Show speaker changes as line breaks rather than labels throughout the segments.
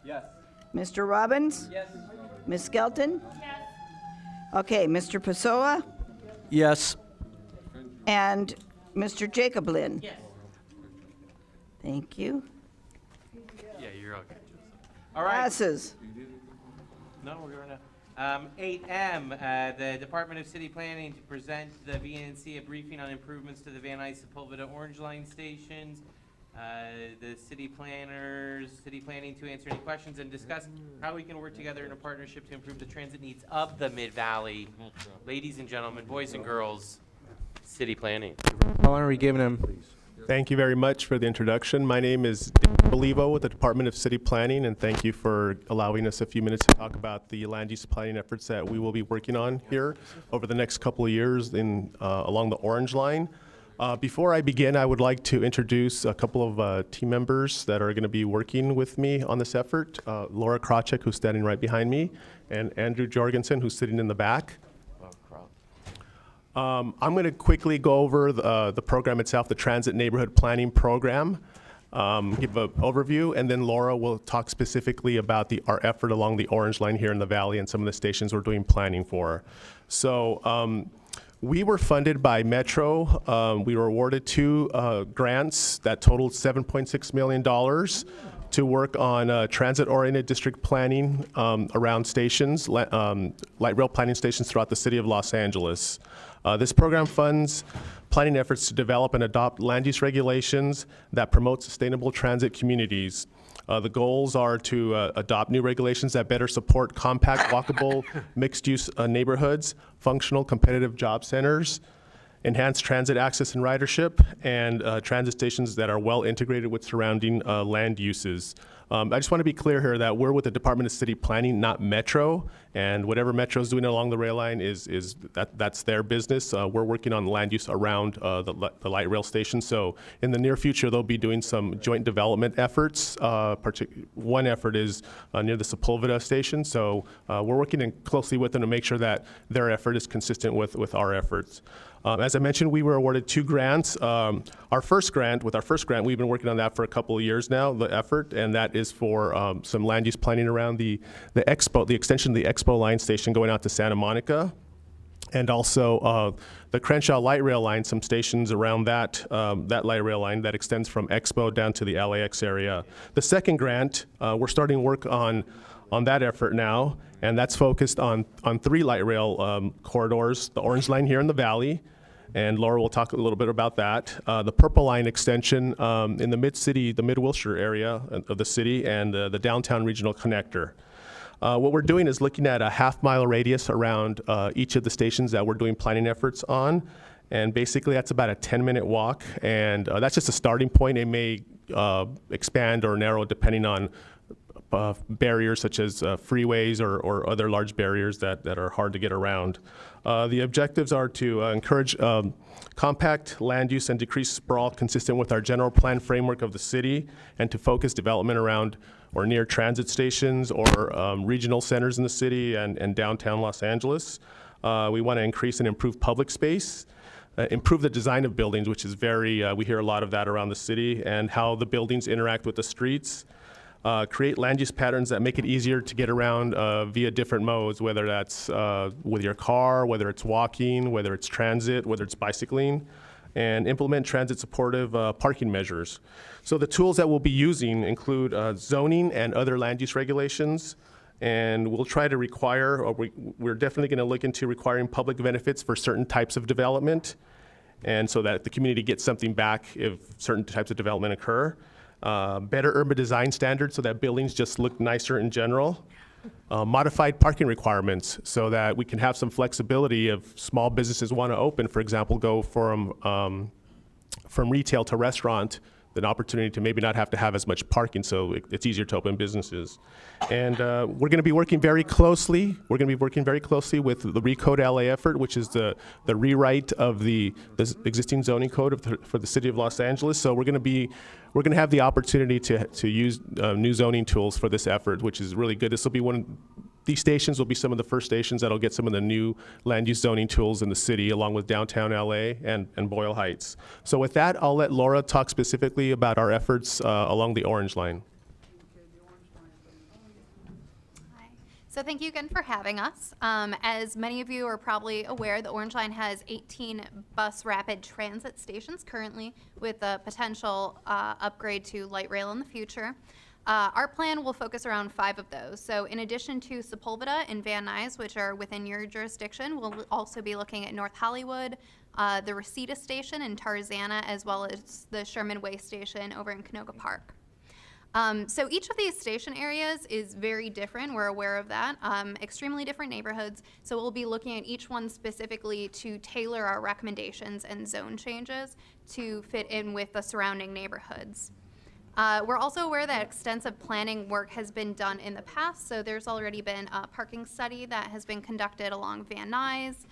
Yes.
Mr. Robbins?
Yes.
Ms. Skelton? Yes. Okay, Mr. Pessoa
Yes.
and Mr. Jacoblin?
Yes.
Thank you.
Yeah, you're okay. All right.
Passes.
No, we're going to. 8M, the Department of City Planning to present the VNNC a briefing on improvements to the Van Nuys Sepulveda Orange Line stations. The city planning to answer any questions and discuss how we can work together in a partnership to improve the transit needs of the Mid-Valley. Ladies and gentlemen, boys and girls, city planning.
How long are we giving him?
Thank you very much for the introduction. My name is Dave Belivo with the Department of City Planning, and thank you for allowing us a few minutes to talk about the land use planning efforts that we will be working on here over the next couple of years along the Orange Line. Before I begin, I would like to introduce a couple of team members that are going to be working with me on this effort. Laura Krawczyk, who's standing right behind me, and Andrew Jorgensen, who's sitting in the back. I'm going to quickly go over the program itself, the Transit Neighborhood Planning Program, give an overview, and then Laura will talk specifically about our effort along the Orange Line here in the Valley and some of the stations we're doing planning for. So we were funded by Metro. We were awarded 2 grants that totaled $7.6 million to work on transit-oriented district planning around stations, light rail planning stations throughout the city of Los Angeles. This program funds planning efforts to develop and adopt land use regulations that promote sustainable transit communities. The goals are to adopt new regulations that better support compact, walkable, mixed-use neighborhoods, functional, competitive job centers, enhance transit access and ridership, and transit stations that are well integrated with surrounding land uses. I just want to be clear here that we're with the Department of City Planning, not Metro, and whatever Metro is doing along the rail line that's their business. We're working on land use around the light rail station. So in the near future, they'll be doing some joint development efforts. One effort is near the Sepulveda station. So we're working closely with them to make sure that their effort is consistent with our efforts. As I mentioned, we were awarded 2 grants. With our first grant, we've been working on that for a couple of years now, the effort, and that is for some land use planning around the Expo, the extension of the Expo line station going out to Santa Monica, and also the Crenshaw light rail line, some stations around that light rail line that extends from Expo down to the LAX area. The second grant, we're starting work on that effort now, and that's focused on 3 light rail corridors, the Orange Line here in the Valley, and Laura will talk a little bit about that. The Purple Line extension in the mid-city, the Mid-Wilshire area of the city, and the downtown regional connector. What we're doing is looking at a half-mile radius around each of the stations that we're doing planning efforts on, and basically that's about a 10-minute walk, and that's just a starting point. It may expand or narrow depending on barriers such as freeways or other large barriers that are hard to get around. The objectives are to encourage compact land use and decrease sprawl consistent with our general plan framework of the city, and to focus development around or near transit stations or regional centers in the city and downtown Los Angeles. We want to increase and improve public space, improve the design of buildings, which is we hear a lot of that around the city, and how the buildings interact with the streets. Create land use patterns that make it easier to get around via different modes, whether that's with your car, whether it's walking, whether it's transit, whether it's bicycling, and implement transit supportive parking measures. So the tools that we'll be using include zoning and other land use regulations, and we'll try to require, or we're definitely going to look into requiring public benefits for certain types of development, and so that the community gets something back if certain types of development occur. Better urban design standards so that buildings just look nicer in general. Modified parking requirements so that we can have some flexibility if small businesses want to open, for example, go from retail to restaurant, an opportunity to maybe not have to have as much parking, so it's easier to open businesses. And we're going to be working very closely. We're going to be working very closely with the Recode LA effort, which is the rewrite of the existing zoning code for the city of Los Angeles. So we're going to have the opportunity to use new zoning tools for this effort, which is really good. This will be these stations will be some of the first stations that'll get some of the new land use zoning tools in the city, along with downtown LA and Boyle Heights. So with that, I'll let Laura talk specifically about our efforts along the Orange Line.
So thank you again for having us. As many of you are probably aware, the Orange Line has 18 bus rapid transit stations currently, with a potential upgrade to light rail in the future. Our plan will focus around 5 of those. So in addition to Sepulveda and Van Nuys, which are within your jurisdiction, we'll also be looking at North Hollywood, the Reseda Station in Tarzana, as well as the Sherman Way Station over in Canoga Park. So each of these station areas is very different. We're aware of that. Extremely different neighborhoods. So we'll be looking at each one specifically to tailor our recommendations and zone changes to fit in with the surrounding neighborhoods. We're also aware that extensive planning work has been done in the past. So there's already been a parking study that has been conducted along Van Nuys.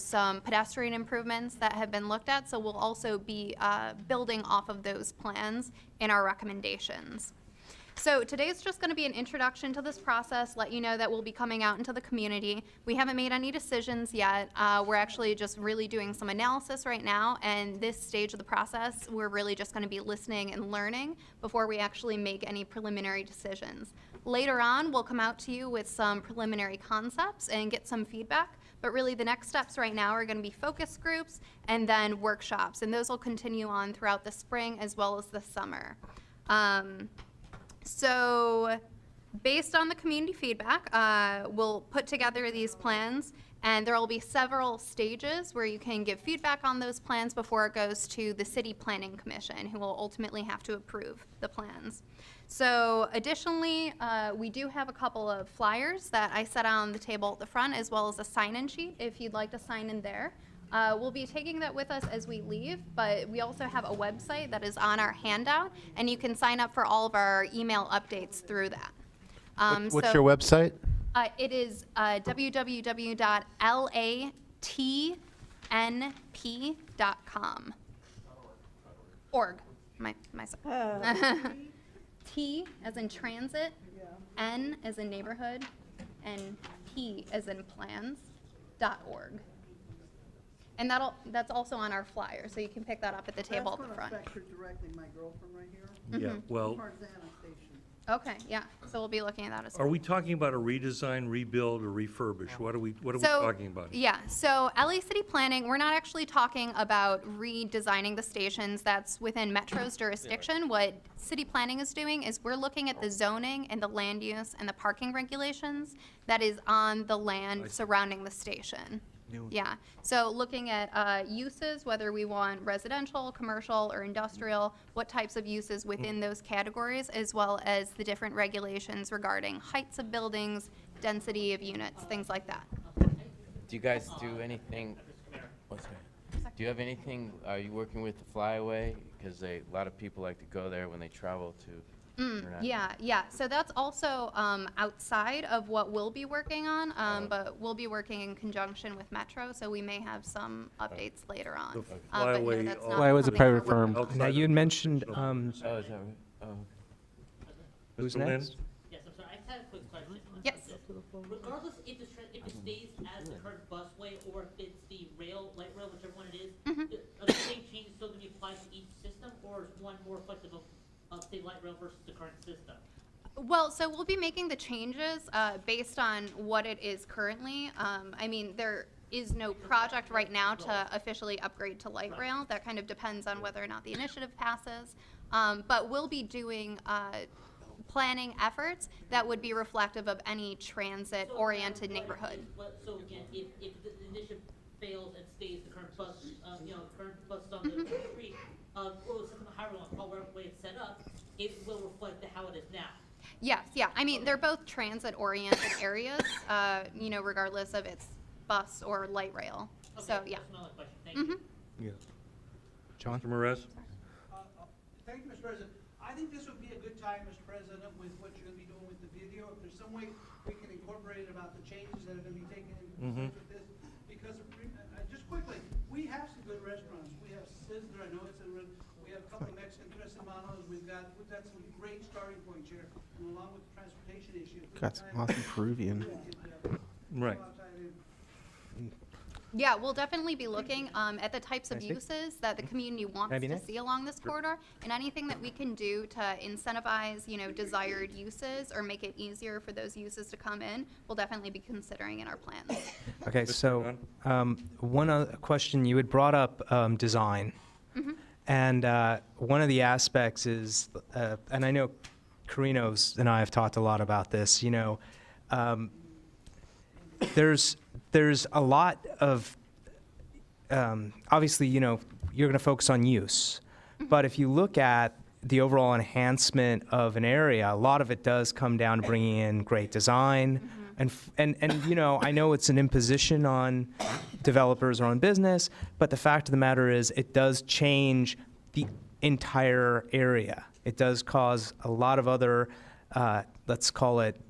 Some pedestrian improvements that have been looked at. So we'll also be building off of those plans in our recommendations. So today is just going to be an introduction to this process, let you know that we'll be coming out into the community. We haven't made any decisions yet. We're actually just really doing some analysis right now, and this stage of the process, we're really just going to be listening and learning before we actually make any preliminary decisions. Later on, we'll come out to you with some preliminary concepts and get some feedback. But really the next steps right now are going to be focus groups and then workshops, and those will continue on throughout the spring as well as the summer. So based on the community feedback, we'll put together these plans, and there will be several stages where you can give feedback on those plans before it goes to the City Planning Commission, who will ultimately have to approve the plans. So additionally, we do have a couple of flyers that I set on the table at the front, as well as a sign-in sheet if you'd like to sign in there. We'll be taking that with us as we leave, but we also have a website that is on our handout, and you can sign up for all of our email updates through that.
What's your website?
It is www.latnp.com. Org. T as in transit, N as in neighborhood, and P as in plans.org. And that's also on our flyer, so you can pick that up at the table at the front.
That's going to affect directly my girlfriend right here.
Yeah, well,
Tarzana Station.
Okay, yeah, so we'll be looking at that as well.
are we talking about a redesign, rebuild, or refurbish? What are we talking about?
Yeah, so LA City Planning, we're not actually talking about redesigning the stations. That's within Metro's jurisdiction. What City Planning is doing is we're looking at the zoning and the land use and the parking regulations that is on the land surrounding the station. Yeah, so looking at uses, whether we want residential, commercial, or industrial, what types of uses within those categories, as well as the different regulations regarding heights of buildings, density of units, things like that.
Do you guys do anything? What's that? Do you have anything? Are you working with the Flyaway? Because a lot of people like to go there when they travel to.
Yeah. So that's also outside of what we'll be working on, but we'll be working in conjunction with Metro, so we may have some updates later on.
The
But no,
Flyaway
that's
also-
not
Flyaway is a
something
private
we're working
firm.
Outside
Now, you
of-
mentioned,
Oh, is that right? Oh.
who's
Mr. Lin?
next?
Yes, I'm sorry, I just had a quick question.
Yes.
Regardless if it stays as the current busway or if it's the light rail, whichever one it is, are the same changes still going to be applied to each system, or is one more reflective of, say, light rail versus the current system?
Well, so we'll be making the changes based on what it is currently. I mean, there is no project right now to officially upgrade to light rail. That kind of depends on whether or not the initiative passes. But we'll be doing planning efforts that would be reflective of any transit-oriented neighborhood.
So again, if the initiative fails and stays the current bus, current bus on the street, or something higher however way it's set up, it will reflect how it is now.
Yes, yeah. I mean, they're both transit-oriented areas, regardless of it's bus or light rail.
Okay,
So, yeah.
That's my only question. Thank you.
Yeah.
John?
Mr. Perez?
Thank you, Mr. President. I think this would be a good time, Mr. President, with what you're going to be doing with the video. If there's some way we can incorporate about the changes that are going to be taken into with this. Because, just quickly, we have some good restaurants. We have Sizzler, I know it's we have a couple of Mexican Tres Hermanos. We've got some great starting points here. And along with the transportation issue.
Got some awesome Peruvian.
Right.
Yeah, we'll definitely be looking at the types of uses that the community wants
I be
to
next?
see along this corridor, and anything that we can do to incentivize, desired uses or make it easier for those uses to come in, we'll definitely be considering in our plans.
Okay, so one other question, you had brought up design. And one of the aspects is, and I know Carinos and I have talked a lot about this, there's a lot of, obviously, you're going to focus on use. But if you look at the overall enhancement of an area, a lot of it does come down to bringing in great design. And I know it's an imposition on developers or on business, but the fact of the matter is it does change the entire area. It does cause a lot of other, let's call it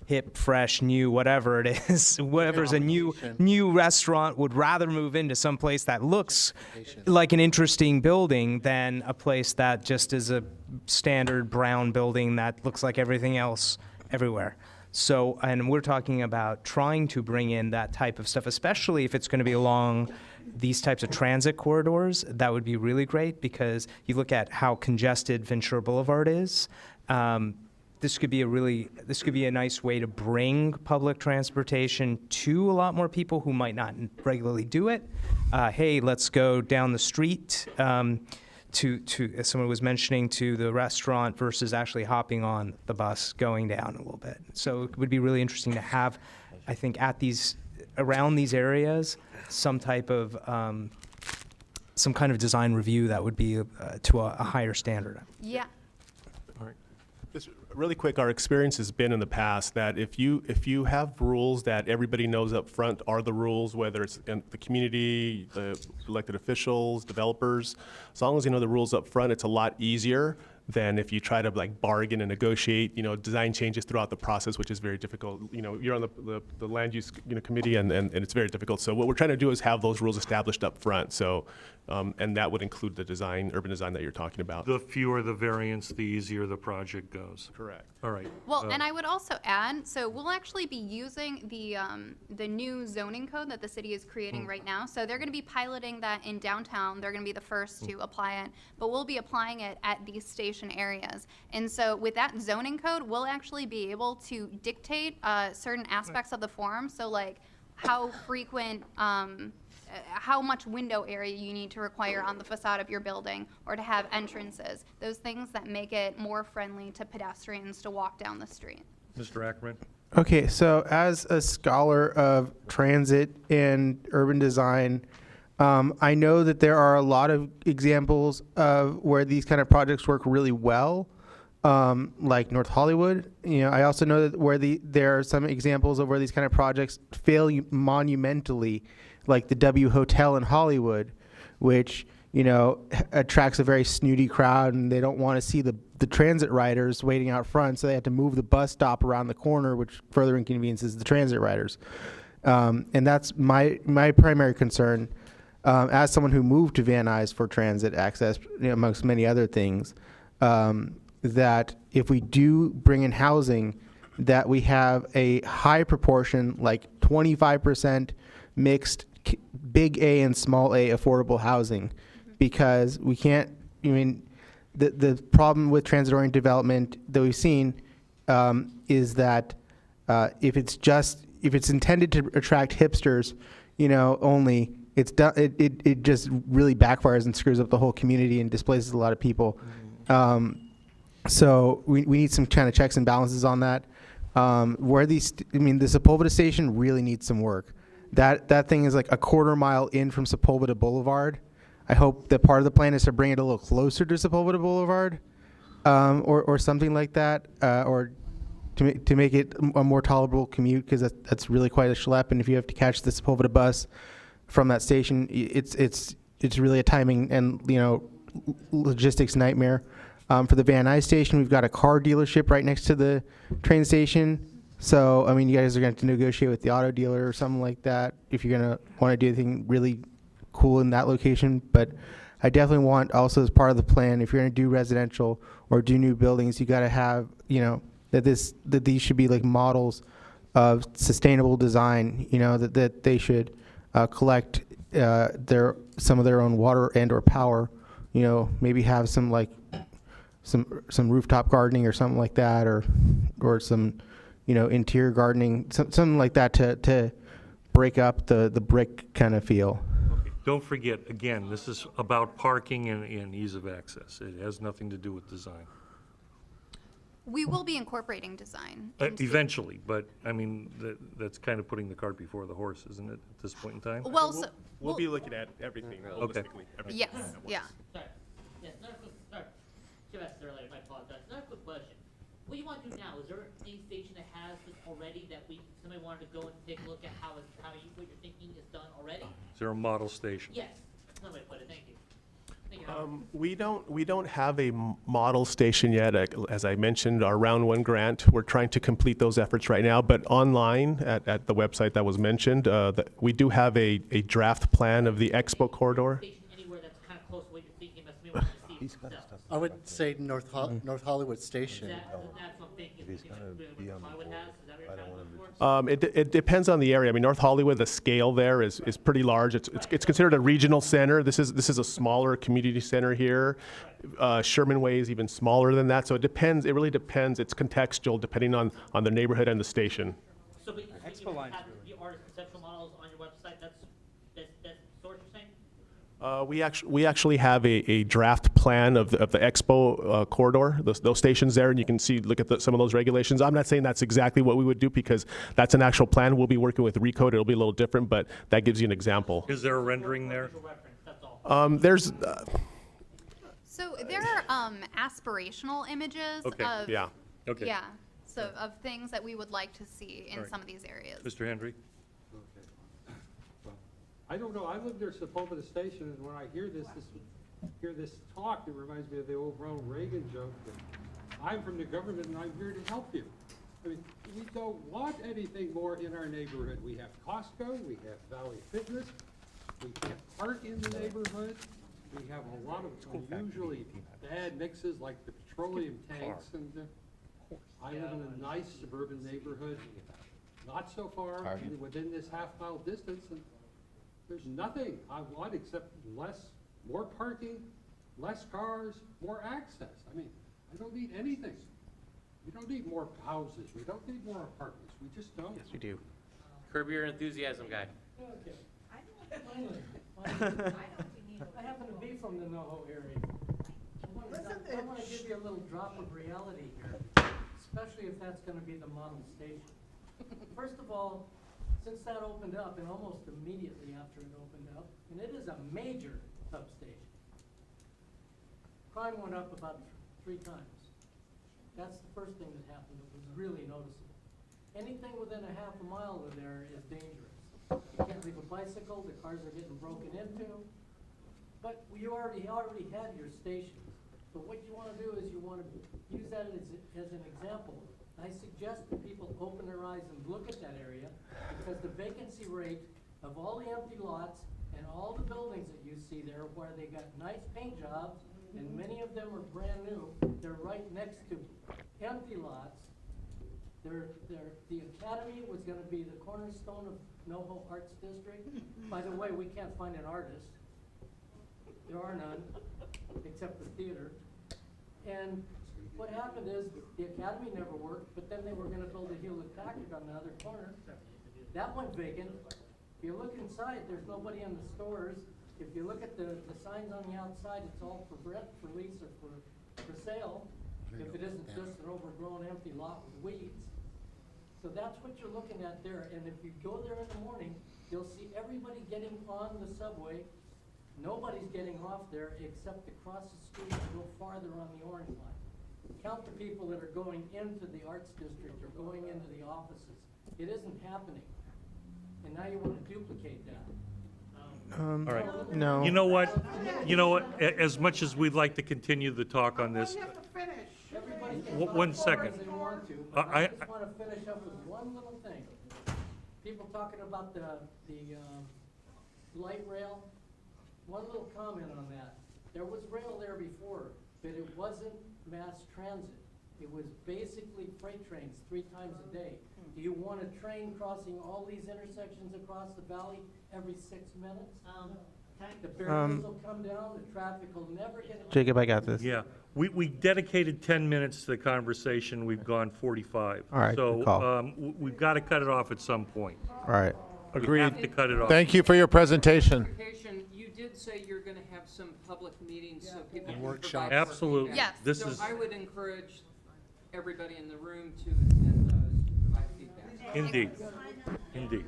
hip, fresh, new, whatever it is, whatever's a new restaurant would rather move into some place that looks like an interesting building than a place that just is a standard brown building that looks like everything else everywhere. So, and we're talking about trying to bring in that type of stuff, especially if it's going to be along these types of transit corridors. That would be really great, because you look at how congested Ventura Boulevard is. This could be a nice way to bring public transportation to a lot more people who might not regularly do it. Hey, let's go down the street to, as someone was mentioning, to the restaurant versus actually hopping on the bus going down a little bit. So it would be really interesting to have, I think, around these areas, some type of, some kind of design review that would be to a higher standard.
Yeah.
Just really quick, our experience has been in the past that if you have rules that everybody knows up front are the rules, whether it's in the community, the elected officials, developers, as long as you know the rules up front, it's a lot easier than if you try to bargain and negotiate, design changes throughout the process, which is very difficult. You're on the land use committee, and it's very difficult. So what we're trying to do is have those rules established up front. So, and that would include the urban design that you're talking about.
The fewer the variance, the easier the project goes.
Correct.
All right.
Well, and I would also add, so we'll actually be using the new zoning code that the city is creating right now. So they're going to be piloting that in downtown. They're going to be the first to apply it, but we'll be applying it at these station areas. And so with that zoning code, we'll actually be able to dictate certain aspects of the form. So like how frequent, how much window area you need to require on the facade of your building, or to have entrances, those things that make it more friendly to pedestrians to walk down the street.
Mr. Ackerman?
Okay, so as a scholar of transit and urban design, I know that there are a lot of examples of where these kind of projects work really well, like North Hollywood. I also know that there are some examples of where these kind of projects fail monumentally, like the W Hotel in Hollywood, which attracts a very snooty crowd, and they don't want to see the transit riders waiting out front, so they have to move the bus stop around the corner, which further inconveniences the transit riders. And that's my primary concern. As someone who moved to Van Nuys for transit access, amongst many other things, that if we do bring in housing, that we have a high proportion, like 25% mixed big A and small A affordable housing, because we can't, the problem with transit-oriented development that we've seen is that if it's intended to attract hipsters, only, it just really backfires and screws up the whole community and displaces a lot of people. So we need some kind of checks and balances on that. The Sepulveda station really needs some work. That thing is like a quarter mile in from Sepulveda Boulevard. I hope that part of the plan is to bring it a little closer to Sepulveda Boulevard, or something like that, or to make it a more tolerable commute, because that's really quite a schlep. And if you have to catch the Sepulveda bus from that station, it's really a timing and logistics nightmare. For the Van Nuys station, we've got a car dealership right next to the train station. So, you guys are going to negotiate with the auto dealer or something like that if you're going to want to do anything really cool in that location. But I definitely want also, as part of the plan, if you're going to do residential or do new buildings, you got to have, that these should be like models of sustainable design, that they should collect some of their own water and or power. You know, maybe have some some rooftop gardening or something like that, or some, you know, interior gardening, something like that to break up the brick kind of feel.
Okay, don't forget, again, this is about parking and ease of access. It has nothing to do with design.
We will be incorporating design. into-
Eventually, but, I mean, that's kind of putting the cart before the horse, isn't it, at this point in time?
Well, so,
We'll be looking at everything
Okay.
holistically. everything
yes,
at once.
yeah.
Sorry. Yeah, another quick, sorry. Should have asked earlier, I apologize. Another quick question. What do you want to do now? Is there any station that has this already that somebody wanted to go and take a look at what you're thinking is done already?
Is there a model station?
Yes. That's another way to put it. Thank you. Thank you, Howard.
We don't have a model station yet. As I mentioned, our round one grant, we're trying to complete those efforts right now. But online at the website that was mentioned, we do have a draft plan of the Expo corridor.
Station anywhere that's kind of close to what you're thinking, that's maybe what you see.
I would say North Hollywood Station.
That's what I'm thinking. What Hollywood has, is that what you're kind of looking for?
It depends on the area. I mean, North Hollywood, the scale there is pretty large. It's considered a regional center. This is a smaller community center here. Sherman Way is even smaller than that. So it depends. It really depends. It's contextual depending on the neighborhood and the station.
So, but
Expo
you
line's
have the artist conceptual models on your website, that's sort you're saying?
We actually have a draft plan of the Expo corridor, those stations there, and you can look at some of those regulations. I'm not saying that's exactly what we would do because that's an actual plan. We'll be working with Recode. It'll be a little different, but that gives you an example.
Is there a rendering there?
Visual reference, that's all.
There's,
So there are aspirational images
Okay.
of
yeah.
Okay.
yeah, so of things that we would like to see in
Alright.
some of these areas.
Mr. Hendry?
I don't know, I lived near Sepulveda Station, and when I hear this talk, it reminds me of the old Ronald Reagan joke that I'm from the government and I'm here to help you. I mean, we don't want anything more in our neighborhood. We have Costco, we have Valley Fitness, we can't park in the neighborhood. We have a lot of unusually bad mixes like the petroleum tanks, and I live in a nice suburban neighborhood, not so far within this half-mile distance, and there's nothing I want except more parking, less cars, more access. I mean, I don't need anything. We don't need more houses. We don't need more apartments. We just don't.
Yes, we do.
Curb your enthusiasm, guy.
Okay. I happen to be from the NoHo area. I want to give you a little drop of reality here, especially if that's going to be the model station. First of all, since that opened up, and almost immediately after it opened up, and it is a major substation, crime went up about 3 times. That's the first thing that happened that was really noticeable. Anything within a half a mile of there is dangerous. You can't leave a bicycle, the cars are getting broken into. But you already had your stations. But what you want to do is you want to use that as an example. I suggest that people open their eyes and look at that area, because the vacancy rate of all the empty lots and all the buildings that you see there where they got nice paint jobs, and many of them are brand new, they're right next to empty lots. The Academy was gonna be the cornerstone of NoHo Arts District. By the way, we can't find an artist. There are none, except the theater. And what happened is, the Academy never worked, but then they were gonna build a Hewlett Packard on the other corner. That went vacant. If you look inside, there's nobody in the stores. If you look at the signs on the outside, it's all for rent, for lease, or for sale. If it isn't just an overgrown empty lot with weeds. So that's what you're looking at there, and if you go there in the morning, you'll see everybody getting on the subway. Nobody's getting off there except to cross the street and go farther on the orange line. Count the people that are going into the arts district or going into the offices. It isn't happening. And now you want to duplicate that.
All right.
No.
You know what? As much as we'd like to continue the talk on this,
Everybody can
One
talk as far
second.
as they want to, but
I-
I just want to finish up with one little thing. People talking about the light rail. One little comment on that. There was rail there before, but it wasn't mass transit.
It was basically freight trains 3 times a day. Do you want a train crossing all these intersections across the valley every 6 minutes? The barriers will come down, the traffic will never get.
Jacob, I got this.
Yeah, we dedicated 10 minutes to the conversation, we've gone 45.
All right, good call.
So, we've got to cut it off at some point.
All right.
We have to cut it off.
Thank you for your presentation.
You did say you're gonna have some public meetings so people can
Workshop.
provide more
Absolutely.
feedback.
Yes.
This
So
is,
I would encourage everybody in the room to attend those, to provide feedback.
indeed, indeed.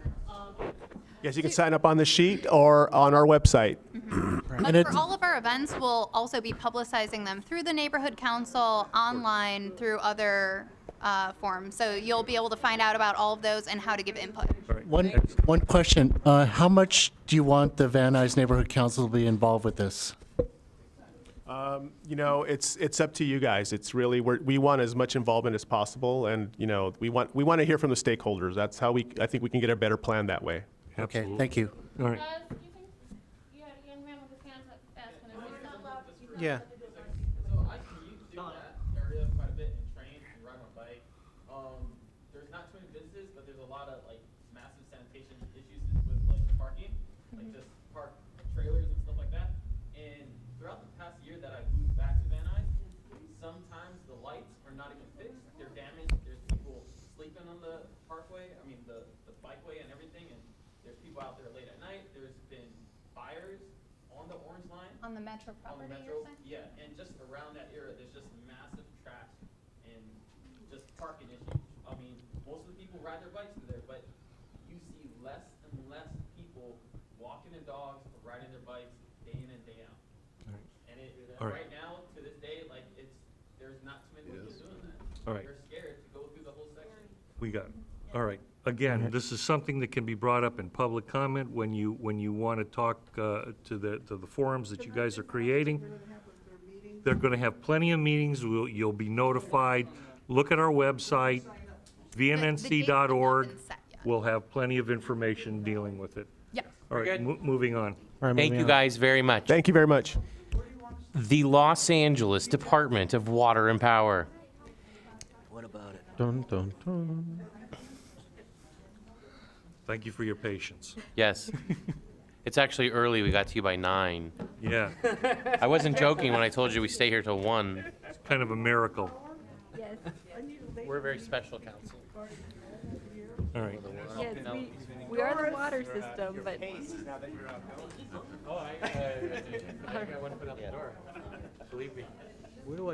Yes, you can sign up on the sheet or on our website.
But for all of our events, we'll also be publicizing them through the neighborhood council, online, through other forums. So you'll be able to find out about all of those and how to give input.
One question, how much do you want the Van Nuys Neighborhood Council to be involved with this?
You know, it's up to you guys. It's really, we want as much involvement as possible, and, you know, we want to hear from the stakeholders. That's how I think we can get a better plan that way.
Okay,
Absolutely.
thank you.
All right.
You had a young man with his hands up asking a
Yeah.
So I commute through that area quite a bit and train and ride my bike. There's not too many businesses, but there's a lot of like massive sanitation issues with like parking, like just park trailers and stuff like that. And throughout the past year that I've moved back to Van Nuys, sometimes the lights are not even fixed. They're damaged. There's people sleeping on the parkway. I mean the bikeway and everything. And there's people out there late at night. There's been fires on the Orange Line.
On the metro
On the
property,
metro, yeah, and just around that area, there's just massive traffic and just parking issues. I mean, most of the people ride their bikes through there, but you see less and less people walking their dogs or riding their bikes day in and day out. And
All right.
right now, to this day, like there's not too many people doing that.
All right.
They're scared to go through the whole section.
We got it. All right. Again, this is something that can be brought up in public comment when you want to talk to the forums that you guys are creating. They're going to have plenty of meetings. You'll be notified. Look at our website, vnnc.org. We'll have plenty of information dealing with it.
Yeah.
All right, moving on.
Thank you guys very much.
Thank you very much.
The Los Angeles Department of Water and Power.
Dun, dun, dun.
Thank you for your patience.
Yes. It's actually early. We got to you by 9.
Yeah,
I wasn't joking when I told you we stay here till 1.
it's kind of a miracle.
We're a very special council.
All right.
Yes, we are the water system, but.
Oh, I want to put out the door. Believe me.
Where do I